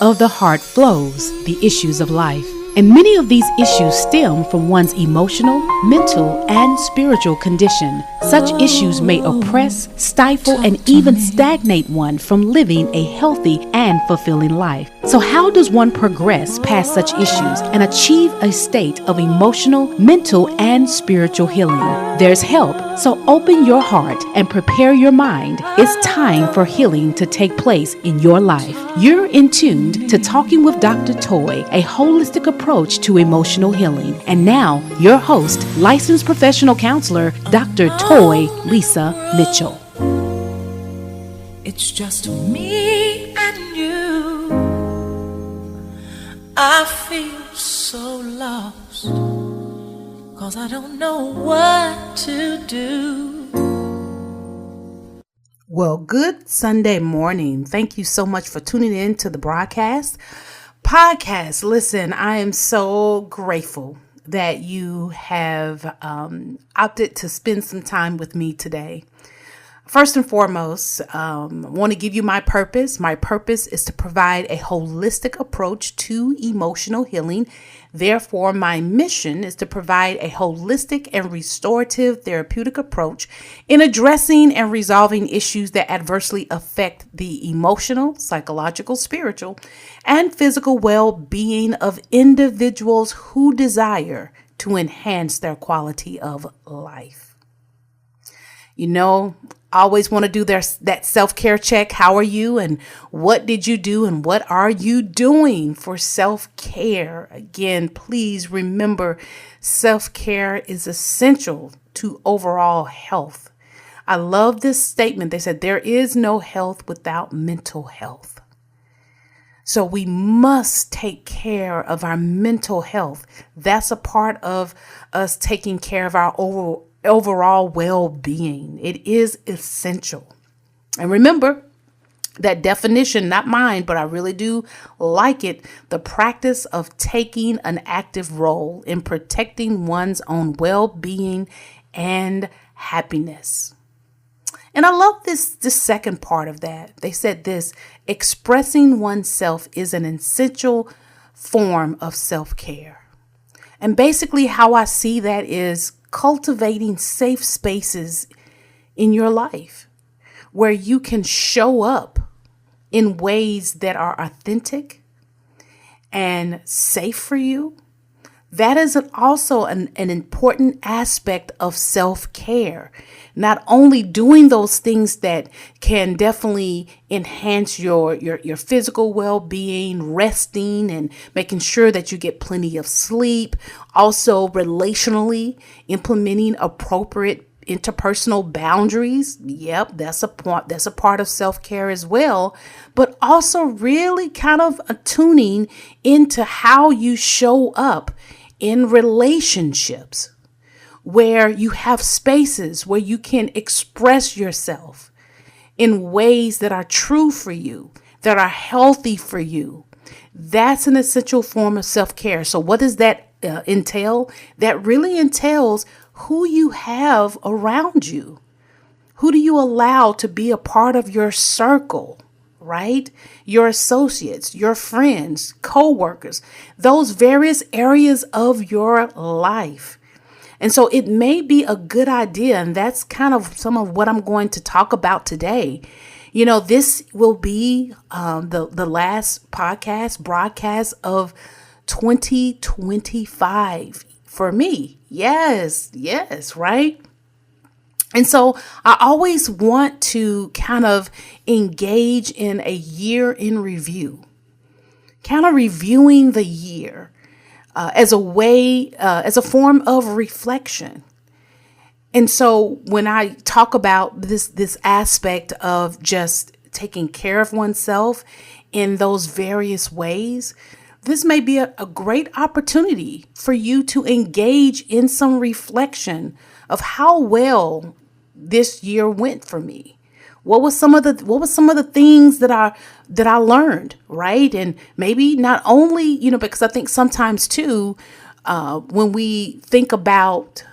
of the heart flows the issues of life. And many of these issues stem from one's emotional, mental, and spiritual condition. Such issues may oppress, stifle, and even stagnate one from living a healthy and fulfilling life. So how does one progress past such issues and achieve a state of emotional, mental, and spiritual healing? There's help, so open your heart and prepare your mind. It's time for healing to take place in your life. You're in tuned to Talking with Dr. Toy, a holistic approach to emotional healing. And now, your host, licensed professional counselor, Dr. Toy Lisa Mitchell. It's just me and you. I feel so lost, 'cause I don't know what to do. Well, good Sunday morning. Thank you so much for tuning in to the podcast. Listen, I am so grateful that you have opted to spend some time with me today. First and foremost, I want to give you my purpose. My purpose is to provide a holistic approach to emotional healing. Therefore, my mission is to provide a holistic and restorative therapeutic approach in addressing and resolving issues that adversely affect the emotional, psychological, spiritual, and physical well-being of individuals who desire to enhance their quality of life. You know, I always want to do that self-care check. How are you? And what did you do? And what are you doing for self-care? Again, please remember, self-care is essential to overall health. I love this statement. They said there is no health without mental health. So we must take care of our mental health. That's a part of us taking care of our overall well-being. It is essential. And remember that definition, not mine, but I really do like it. The practice of taking an active role in protecting one's own well-being and happiness. And I love this second part of that. They said this: expressing oneself is an essential form of self-care. And basically how I see that is cultivating safe spaces in your life where you can show up in ways that are authentic and safe for you. That is also an important aspect of self-care. Not only doing those things that can definitely enhance your physical well-being, resting and making sure that you get plenty of sleep. Also relationally implementing appropriate interpersonal boundaries. Yep, that's a part of self-care as well. But also really kind of attuning into how you show up in relationships, where you have spaces where you can express yourself in ways that are true for you, that are healthy for you. That's an essential form of self-care. So what does that entail? That really entails who you have around you. Who do you allow to be a part of your circle? Right? Your associates, your friends, co-workers, those various areas of your life. And so it may be a good idea, and that's kind of some of what I'm going to talk about today. You know, this will be the last broadcast of 2025 for me. Yes, right? And so I always want to kind of engage in a year in review, kind of reviewing the year as a form of reflection. And so when I talk about this aspect of just taking care of oneself in those various ways, this may be a great opportunity for you to engage in some reflection of how well this year went for me. What was some of the things that I learned, right? And maybe not only, because I think sometimes too, when we think about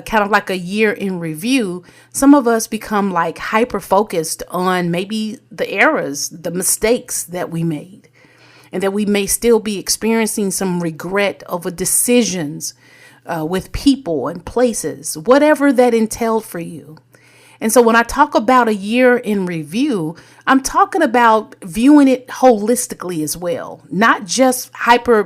kind of like a year in review, some of us become like hyper focused on maybe the errors, the mistakes that we made, and that we may still be experiencing some regret over decisions with people and places, whatever that entailed for you. And so when I talk about a year in review, I'm talking about viewing it holistically as well, not just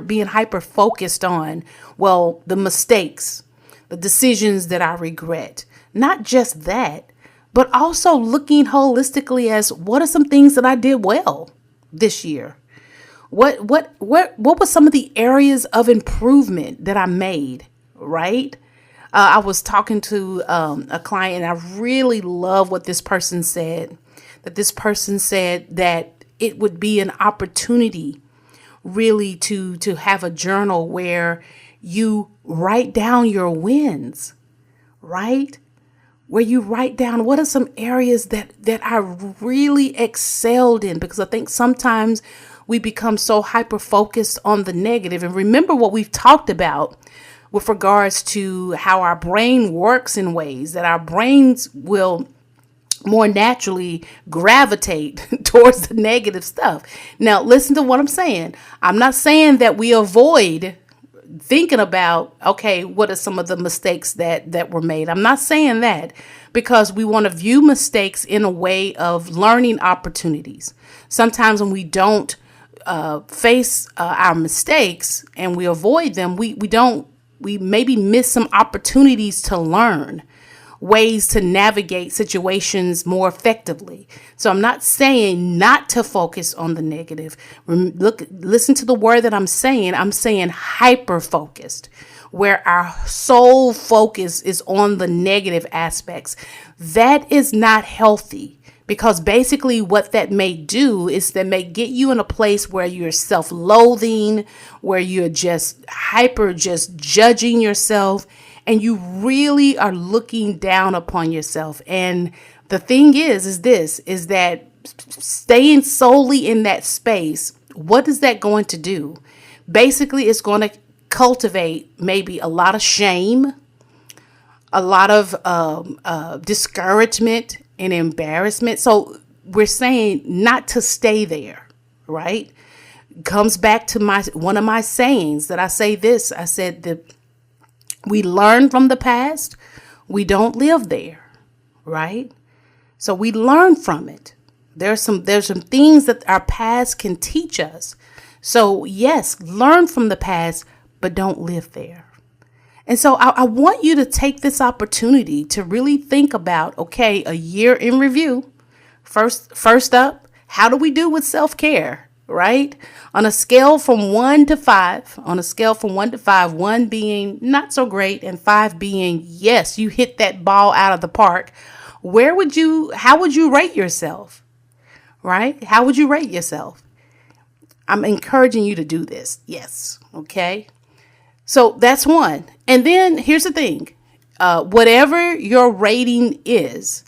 being hyper focused on, well, the mistakes, the decisions that I regret, not just that, but also looking holistically as what are some things that I did well this year? What were some of the areas of improvement that I made, right? I was talking to a client, and I really love what this person said. That this person said that it would be an opportunity really to have a journal where you write down your wins, right? Where you write down what are some areas that I really excelled in, because I think sometimes we become so hyper focused on the negative. And remember what we've talked about with regards to how our brain works in ways that our brains will more naturally gravitate towards the negative stuff. Now, listen to what I'm saying. I'm not saying that we avoid thinking about, okay, what are some of the mistakes that were made? I'm not saying that, because we want to view mistakes in a way of learning opportunities. Sometimes when we don't face our mistakes and we avoid them, we maybe miss some opportunities to learn ways to navigate situations more effectively. So I'm not saying not to focus on the negative. Listen to the word that I'm saying. I'm saying hyper focused, where our sole focus is on the negative aspects. That is not healthy. Because basically what that may do is that may get you in a place where you're self-loathing, where you're just judging yourself, and you really are looking down upon yourself. And the thing is that staying solely in that space, what is that going to do? Basically, it's going to cultivate maybe a lot of shame, a lot of discouragement and embarrassment. So we're saying not to stay there, right? Comes back to one of my sayings that I say this. I said that we learn from the past. We don't live there, right? So we learn from it. There's some things that our past can teach us. So yes, learn from the past, but don't live there. And so I want you to take this opportunity to really think about, okay, a year in review. First up, how do we do with self-care, right? On a scale from 1 to 5, one being not so great and 5 being, yes, you hit that ball out of the park. How would you rate yourself, right? How would you rate yourself? I'm encouraging you to do this. Yes. Okay. So that's one. And then here's the thing. Whatever your rating is,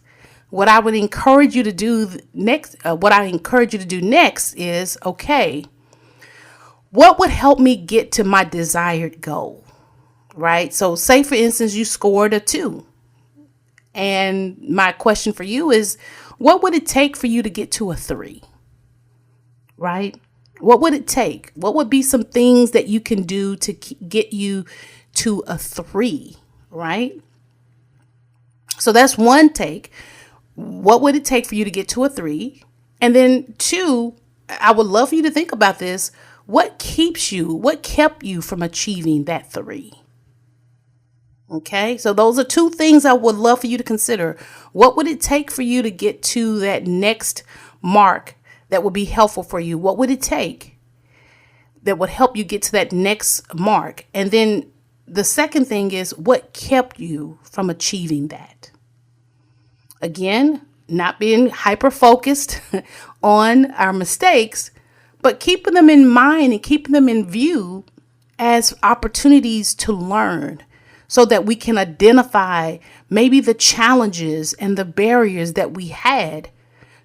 what I encourage you to do next is, okay, what would help me get to my desired goal, right? So say, for instance, you scored a 2. And my question for you is, what would it take for you to get to a 3, right? What would it take? What would be some things that you can do to get you to a 3, right? So that's one take. What would it take for you to get to a 3? And then 2, I would love for you to think about this. What kept you from achieving that 3? Okay, so those are 2 things I would love for you to consider. What would it take for you to get to that next mark that would be helpful for you? What would it take that would help you get to that next mark? And then the second thing is, what kept you from achieving that? Again, not being hyper focused on our mistakes, but keeping them in mind and keeping them in view as opportunities to learn, so that we can identify maybe the challenges and the barriers that we had,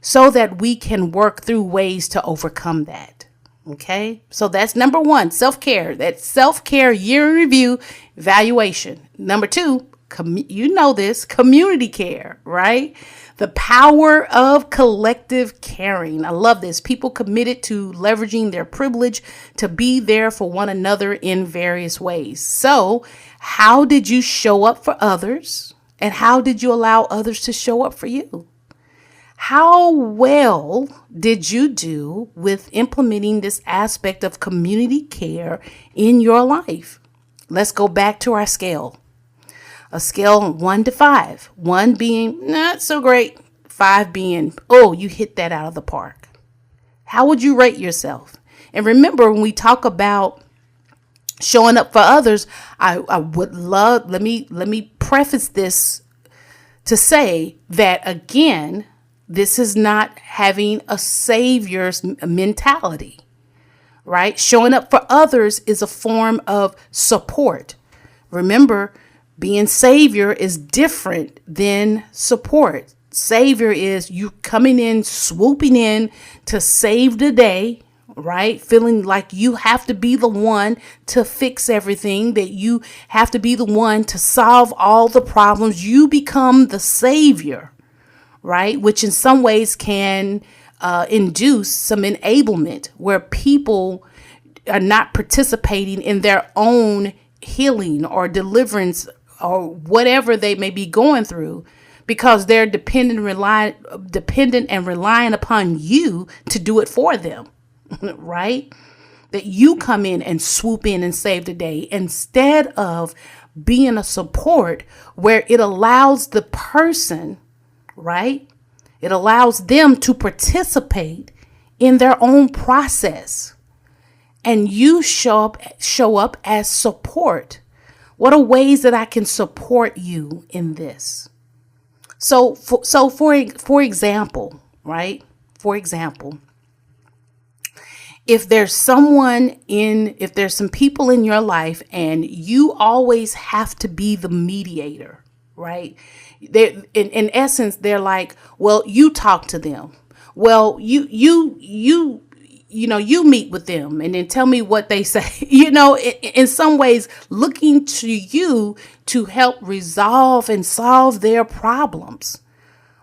so that we can work through ways to overcome that. Okay, so that's number 1, self-care. That self-care year in review evaluation. Number 2, you know this, community care, right? The power of collective caring. I love this. People committed to leveraging their privilege to be there for one another in various ways. So, how did you show up for others? And how did you allow others to show up for you? How well did you do with implementing this aspect of community care in your life? Let's go back to our scale. A scale 1 to 5. 1 being not so great. 5 being, oh, you hit that out of the park. How would you rate yourself? And remember, when we talk about showing up for others, I would love, let me preface this to say that, again, this is not having a savior's mentality, right? Showing up for others is a form of support. Remember, being savior is different than support. Savior is you coming in, swooping in to save the day, right? Feeling like you have to be the one to fix everything, that you have to be the one to solve all the problems. You become the savior, right? Which in some ways can induce some enablement where people are not participating in their own healing or deliverance or whatever they may be going through, because they're dependent and relying upon you to do it for them, right? That you come in and swoop in and save the day instead of being a support where it allows the person, right? It allows them to participate in their own process. And you show up as support. What are ways that I can support you in this? So for example, right? For example, if there's some people in your life and you always have to be the mediator, right? In essence, they're like, well, you talk to them. Well, you meet with them and then tell me what they say, in some ways looking to you to help resolve and solve their problems,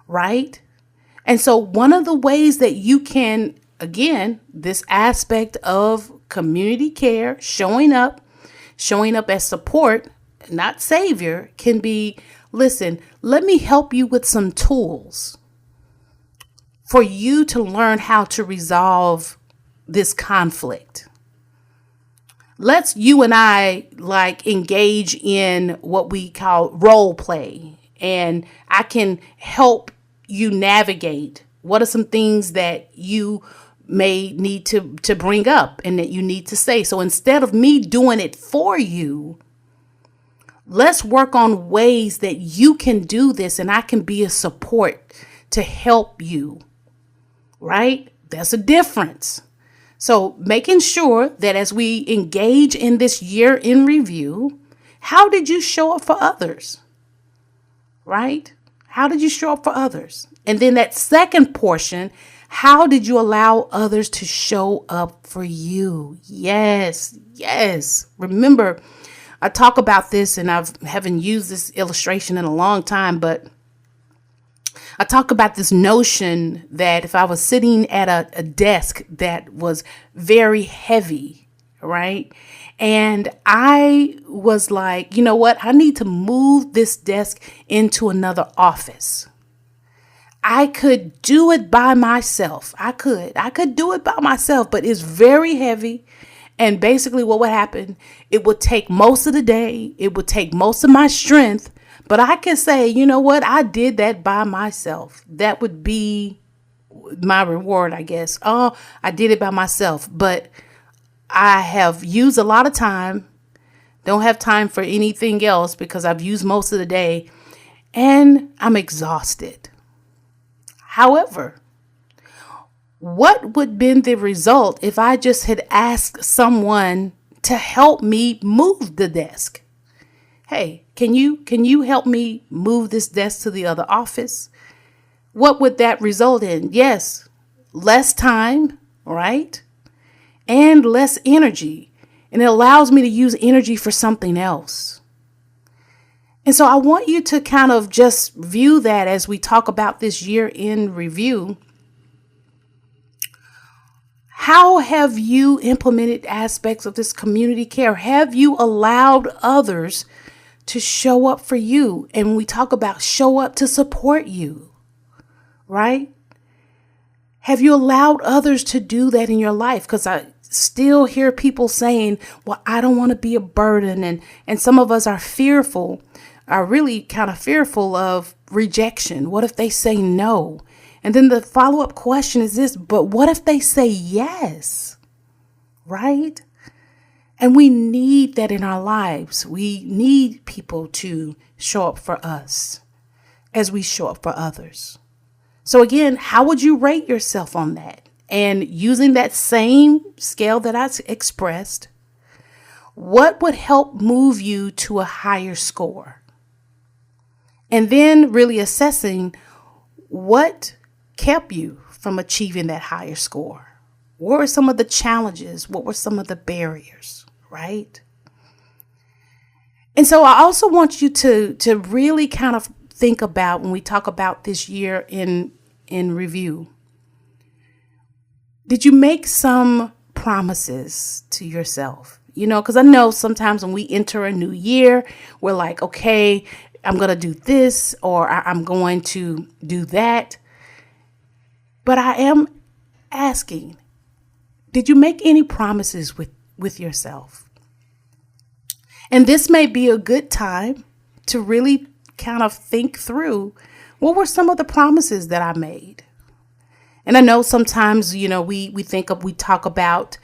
right? And so one of the ways that you can, again, this aspect of community care, showing up as support, not savior, can be, listen, let me help you with some tools for you to learn how to resolve this conflict. You and I engage in what we call role play, and I can help you navigate what are some things that you may need to bring up and that you need to say. So instead of me doing it for you, let's work on ways that you can do this and I can be a support to help you, right? There's a difference. So making sure that as we engage in this year in review, how did you show up for others, right? How did you show up for others? And then that second portion, how did you allow others to show up for you? Yes. Remember, I talk about this and I haven't used this illustration in a long time, but I talk about this notion that if I was sitting at a desk that was very heavy, right? And I was like, you know what? I need to move this desk into another office. I could do it by myself. I could do it by myself, but it's very heavy. And basically what would happen, it would take most of the day. It would take most of my strength. But I can say, you know what? I did that by myself. That would be my reward, I guess. Oh, I did it by myself. But I have used a lot of time. Don't have time for anything else because I've used most of the day. And I'm exhausted. However, what would have been the result if I just had asked someone to help me move the desk? Hey, can you help me move this desk to the other office? What would that result in? Yes, less time, right? And less energy. And it allows me to use energy for something else. And so I want you to kind of just view that as we talk about this year in review. How have you implemented aspects of this community care? Have you allowed others to show up for you? And when we talk about show up, to support you, right? Have you allowed others to do that in your life? Because I still hear people saying, well, I don't want to be a burden. And some of us are fearful, are really kind of fearful of rejection. What if they say no? And then the follow-up question is this, but what if they say yes? Right? And we need that in our lives. We need people to show up for us as we show up for others. So again, how would you rate yourself on that? And using that same scale that I expressed, what would help move you to a higher score? And then really assessing what kept you from achieving that higher score. What were some of the challenges? What were some of the barriers, right? And so I also want you to really kind of think about, when we talk about this year in review, did you make some promises to yourself? You know, because I know sometimes when we enter a new year, we're like, okay, I'm going to do this, or I'm going to do that. But I am asking, did you make any promises with yourself? And this may be a good time to really kind of think through, what were some of the promises that I made? And I know sometimes, you know, we talk about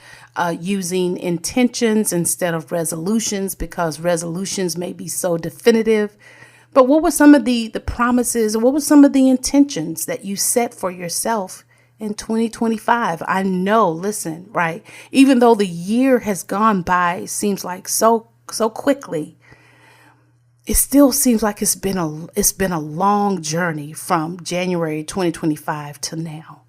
using intentions instead of resolutions, because resolutions may be so definitive. But what were some of the promises, or what were some of the intentions that you set for yourself in 2025? I know, listen, right? Even though the year has gone by, it seems like so quickly, it still seems like it's been a long journey from January 2025 to now.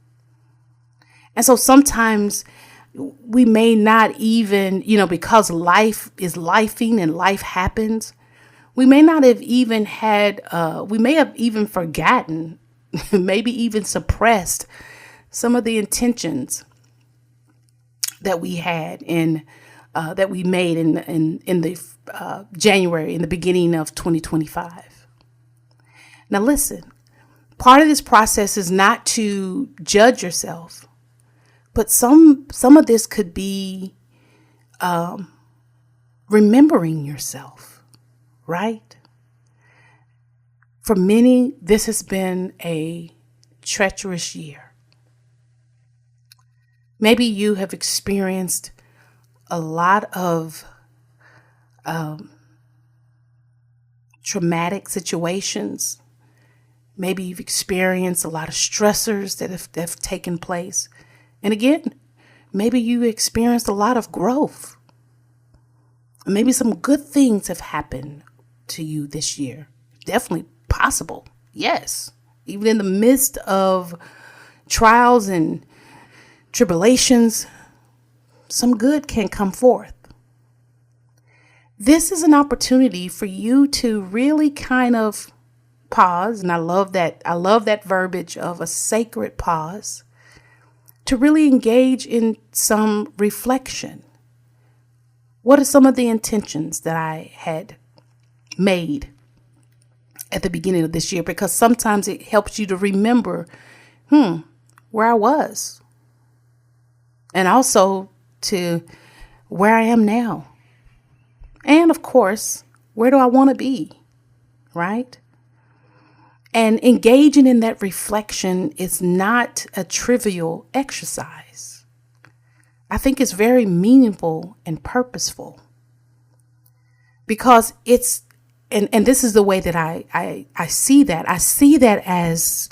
And so sometimes we may not even, you know, because life is lifing and life happens, we may not have even we may have even forgotten, maybe even suppressed some of the intentions that we had that we made in the January, in the beginning of 2025. Now listen, part of this process is not to judge yourself, but some of this could be remembering yourself. Right? For many, this has been a treacherous year. Maybe you have experienced a lot of traumatic situations. Maybe you've experienced a lot of stressors that have taken place. And again, maybe you experienced a lot of growth. Maybe some good things have happened to you this year. Definitely possible. Yes. Even in the midst of trials and tribulations, some good can come forth. This is an opportunity for you to really kind of pause. And I love that verbiage of a sacred pause, to really engage in some reflection. What are some of the intentions that I had made at the beginning of this year? Because sometimes it helps you to remember, where I was, and also to where I am now. And of course, where do I want to be, right? And engaging in that reflection is not a trivial exercise. I think it's very meaningful and purposeful, because it's, and this is the way that I see that. I see that as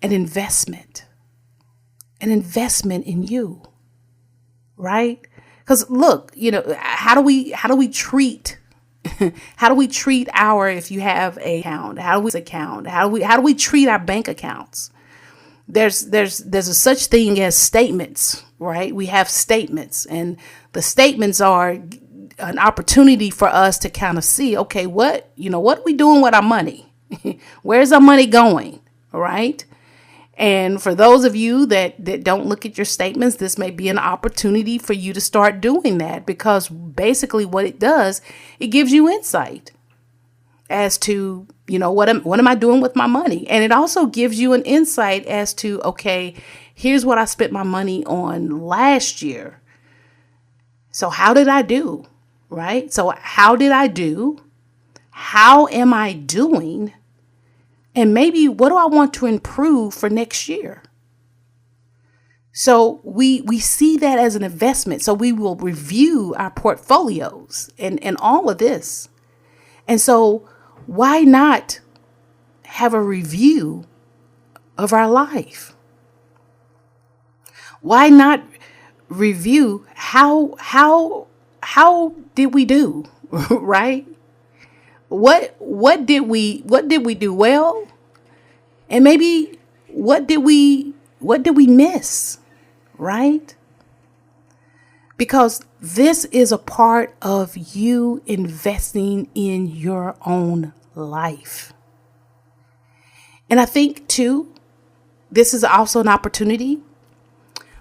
an investment in you, right? Because look, you know, how do we treat how do we treat our, if you have a account, how do we treat our bank accounts? There's a such thing as statements, right? We have statements, and the statements are an opportunity for us to kind of see, okay, what are we doing with our money? Where's our money going? All right. And for those of you that don't look at your statements, this may be an opportunity for you to start doing that, because basically what it does, it gives you insight as to, what am I doing with my money? And it also gives you an insight as to, okay, here's what I spent my money on last year. So how did I do? Right? So how did I do? How am I doing? And maybe what do I want to improve for next year? So we see that as an investment. So we will review our portfolios and all of this. And so why not have a review of our life? Why not review how did we do, right? What did we do well? And maybe what did we miss, right? Because this is a part of you investing in your own life. And I think too, this is also an opportunity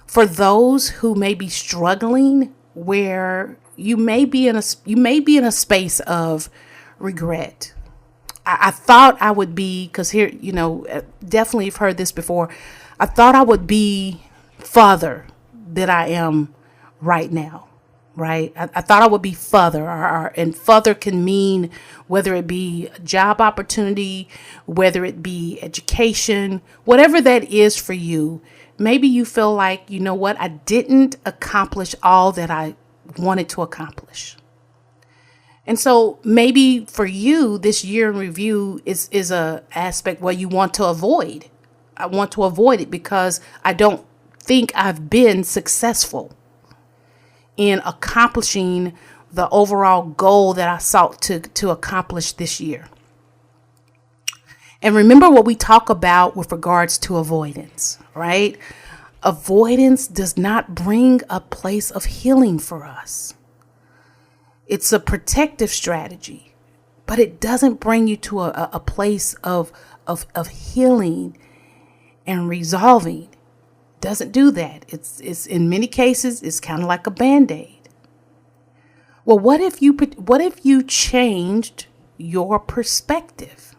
for those who may be struggling, where you may be in a space of regret. I thought I would be, because here, definitely you've heard this before. I thought I would be further than I am right now, right? I thought I would be further, and further can mean whether it be a job opportunity, whether it be education, whatever that is for you. Maybe you feel like, I didn't accomplish all that I wanted to accomplish. And so maybe for you, this year in review is a aspect where you want to avoid. I want to avoid it because I don't think I've been successful in accomplishing the overall goal that I sought to accomplish this year. And remember what we talk about with regards to avoidance, right? Avoidance does not bring a place of healing for us. It's a protective strategy, but it doesn't bring you to a place of healing and resolving. Doesn't do that. It's in many cases, it's kind of like a Band-Aid. Well, what if you changed your perspective,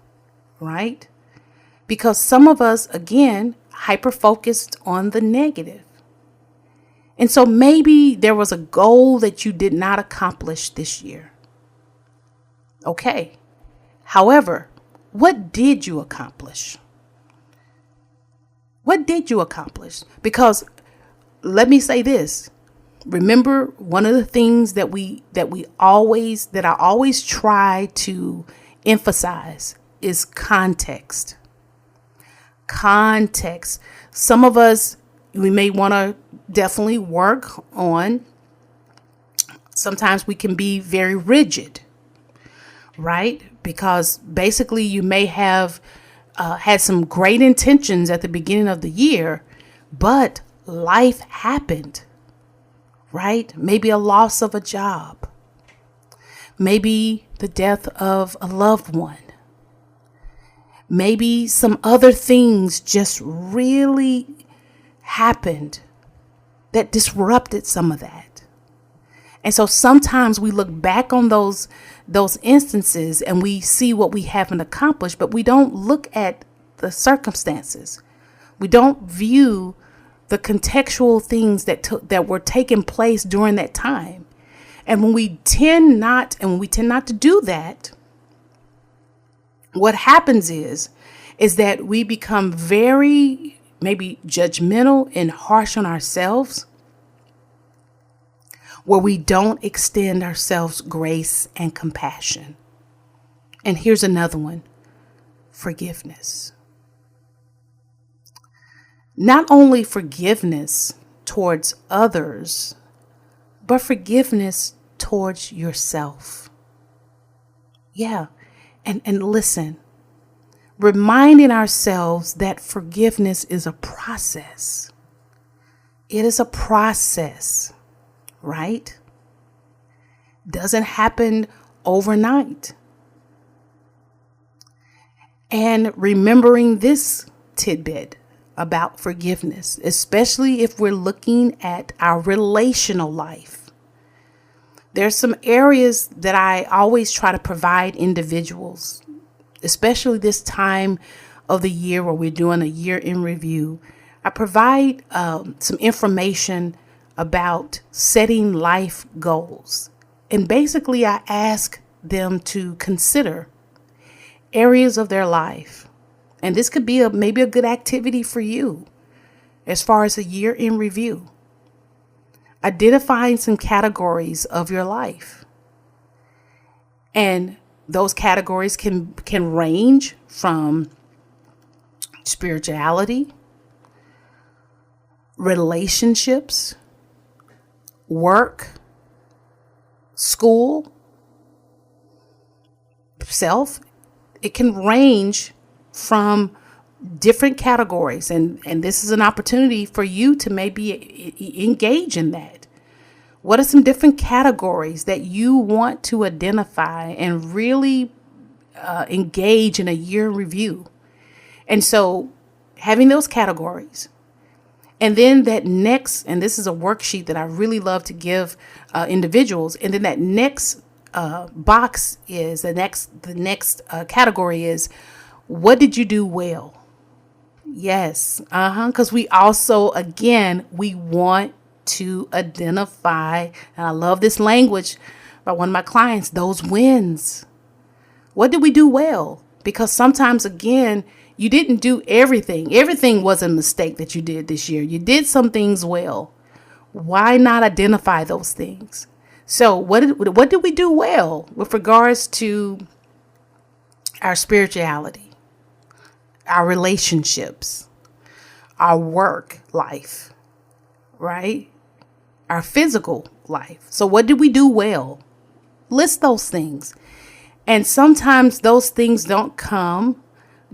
right? Because some of us, again, hyper-focused on the negative. And so maybe there was a goal that you did not accomplish this year. Okay. However, what did you accomplish? What did you accomplish? Because let me say this. Remember, one of the things that I always try to emphasize is context. Context. Some of us, we may want to definitely work on. Sometimes we can be very rigid, right? Because basically you may have had some great intentions at the beginning of the year, but life happened, right? Maybe a loss of a job, maybe the death of a loved one, maybe some other things just really happened that disrupted some of that. And so sometimes we look back on those instances and we see what we haven't accomplished, but we don't look at the circumstances. We don't view the contextual things that were taking place during that time. And when we tend not to do that, what happens is that we become very maybe judgmental and harsh on ourselves, where we don't extend ourselves grace and compassion. And here's another one: forgiveness. Not only forgiveness towards others, but forgiveness towards yourself. Yeah. And listen, reminding ourselves that forgiveness is a process. It is a process, right? Doesn't happen overnight. And remembering this tidbit about forgiveness, especially if we're looking at our relational life. There's some areas that I always try to provide individuals, especially this time of the year where we're doing a year in review. I provide some information about setting life goals. And basically, I ask them to consider areas of their life. And this could be maybe a good activity for you as far as a year in review. Identifying some categories of your life. And those categories can range from spirituality, relationships, work, school, self. It can range from different categories. And this is an opportunity for you to maybe engage in that. What are some different categories that you want to identify and really engage in a year review? And so having those categories, and then that next, and this is a worksheet that I really love to give individuals. And then that next box is the next category is, what did you do well? Yes. Because we also, again, we want to identify, and I love this language by one of my clients, those wins. What did we do well? Because sometimes, again, you didn't do everything. Everything was a mistake that you did this year. You did some things well. Why not identify those things? So what did we do well with regards to our spirituality, our relationships, our work life, right? Our physical life. So what did we do well? List those things. And sometimes those things don't come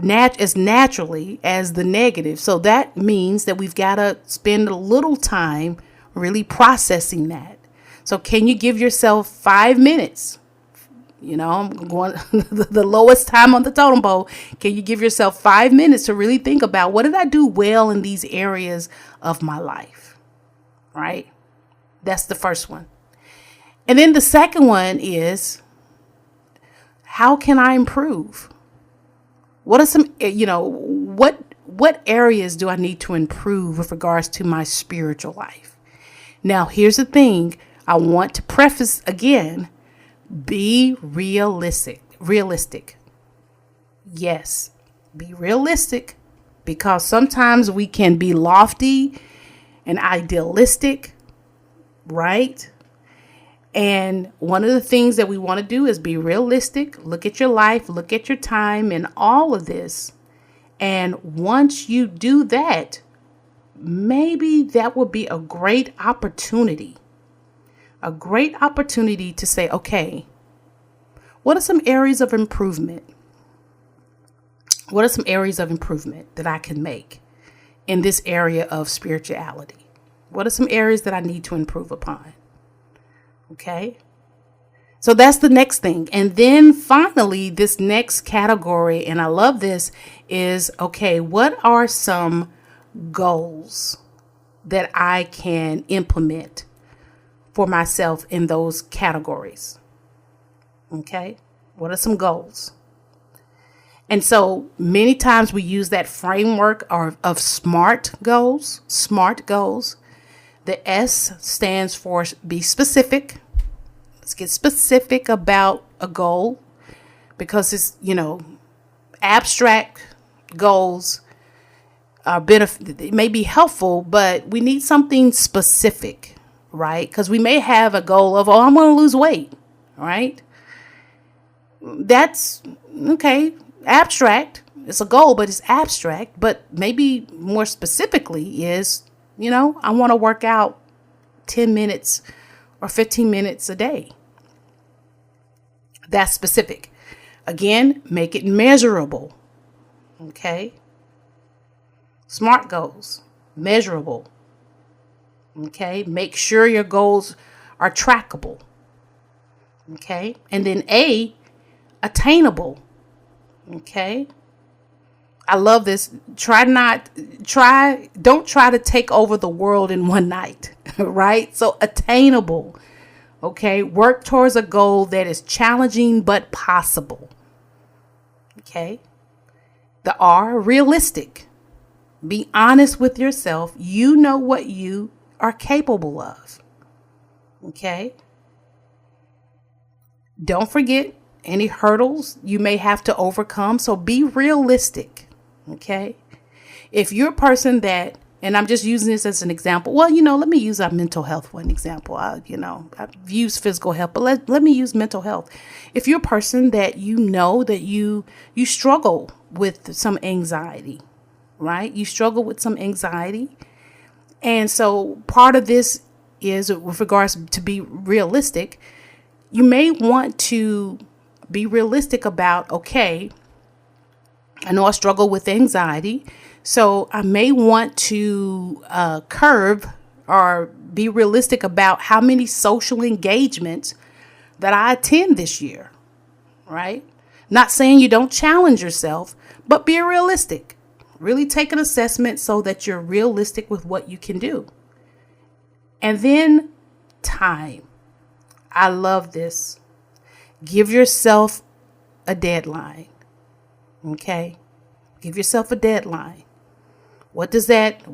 as naturally as the negative. So that means that we've got to spend a little time really processing that. So can you give yourself 5 minutes? You know, I'm going the lowest time on the totem pole. Can you give yourself 5 minutes to really think about, what did I do well in these areas of my life? Right? That's the first one. And then the second one is, how can I improve? What are some, what areas do I need to improve with regards to my spiritual life? Now, here's the thing. I want to preface again, be realistic. Yes, be realistic, because sometimes we can be lofty and idealistic, right? And one of the things that we want to do is be realistic. Look at your life, look at your time and all of this. And once you do that, maybe that would be a great opportunity to say, okay, what are some areas of improvement? What are some areas of improvement that I can make in this area of spirituality? What are some areas that I need to improve upon? Okay. So that's the next thing. And then finally, this next category, and I love this, is, okay, what are some goals that I can implement for myself in those categories? Okay. What are some goals? And so many times we use that framework of SMART goals. The S stands for be specific. Let's get specific about a goal, because it's, abstract goals are it may be helpful, but we need something specific, right? Because we may have a goal of, I'm going to lose weight, right? That's okay. Abstract. It's a goal, but it's abstract. But maybe more specifically is, I want to work out 10 minutes or 15 minutes a day. That's specific. Again, make it measurable. Okay. SMART goals, measurable. Okay. Make sure your goals are trackable. Okay. And then A, attainable. Okay. I love this. Don't try to take over the world in one night, right? So attainable. Okay. Work towards a goal that is challenging but possible. Okay. The R, realistic. Be honest with yourself. You know what you are capable of. Okay. Don't forget any hurdles you may have to overcome. So be realistic. Okay. If you're a person that, and I'm just using this as an example. Well, let me use our mental health one example. I've used physical health, but let me use mental health. If you're a person that that you struggle with some anxiety, right? You struggle with some anxiety. And so part of this is with regards to be realistic. You may want to be realistic about, okay, I know I struggle with anxiety, so I may want to curb or be realistic about how many social engagements that I attend this year, right? Not saying you don't challenge yourself, but be realistic. Really take an assessment so that you're realistic with what you can do. And then time. I love this. Give yourself a deadline. Okay? Give yourself a deadline. What does that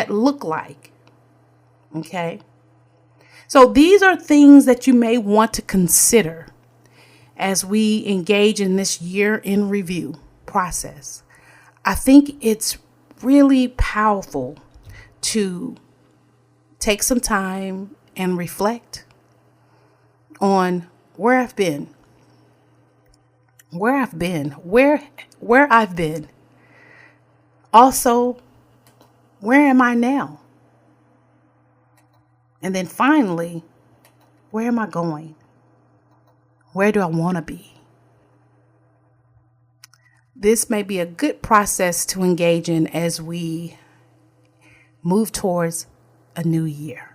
look like? Okay? So these are things that you may want to consider as we engage in this year in review process. I think it's really powerful to take some time and reflect on where I've been. Also, where am I now? And then finally, where am I going? Where do I want to be? This may be a good process to engage in as we move towards a new year.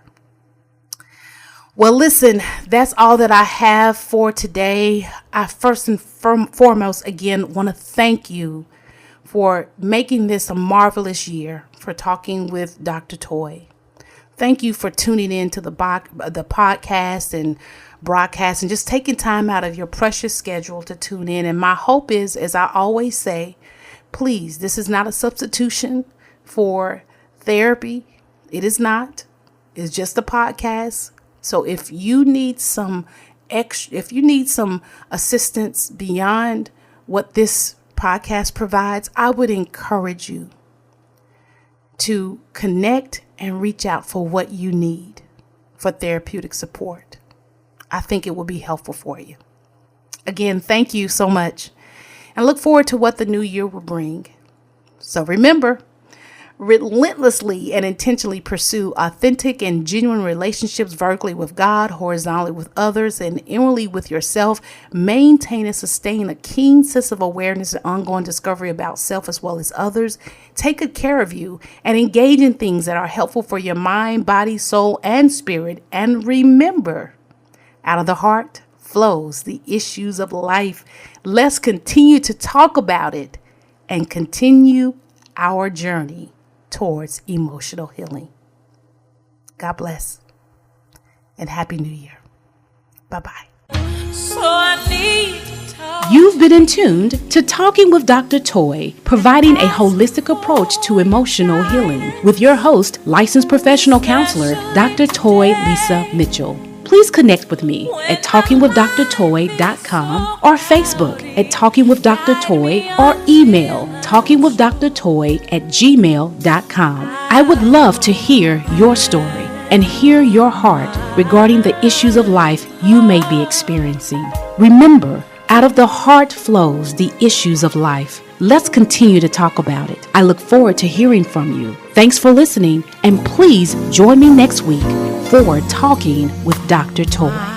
Well, listen, that's all that I have for today. I first and foremost, again, want to thank you for making this a marvelous year, for talking with Dr. Toy. Thank you for tuning in to the podcast and broadcast and just taking time out of your precious schedule to tune in. And my hope is, as I always say, please, this is not a substitution for therapy. It is not. It's just a podcast. So if you need some assistance beyond what this podcast provides, I would encourage you to connect and reach out for what you need for therapeutic support. I think it will be helpful for you. Again, thank you so much, and look forward to what the new year will bring. So remember, relentlessly and intentionally pursue authentic and genuine relationships vertically with God, horizontally with others, and inwardly with yourself. Maintain and sustain a keen sense of awareness and ongoing discovery about self as well as others. Take good care of you and engage in things that are helpful for your mind, body, soul, and spirit. And remember, out of the heart flows the issues of life. Let's continue to talk about it and continue our journey towards emotional healing. God bless and Happy New Year. Bye-bye. You've been tuned to Talking with Dr. Toy, providing a holistic approach to emotional healing with your host, licensed professional counselor, Dr. Toy Lisa Mitchell. Please connect with me at talkingwithdrtoy.com or Facebook at Talking with Dr. Toy or email talkingwithdrtoy@gmail.com. I would love to hear your story and hear your heart regarding the issues of life you may be experiencing. Remember, out of the heart flows the issues of life. Let's continue to talk about it. I look forward to hearing from you. Thanks for listening, and please join me next week for Talking with Dr. Toy.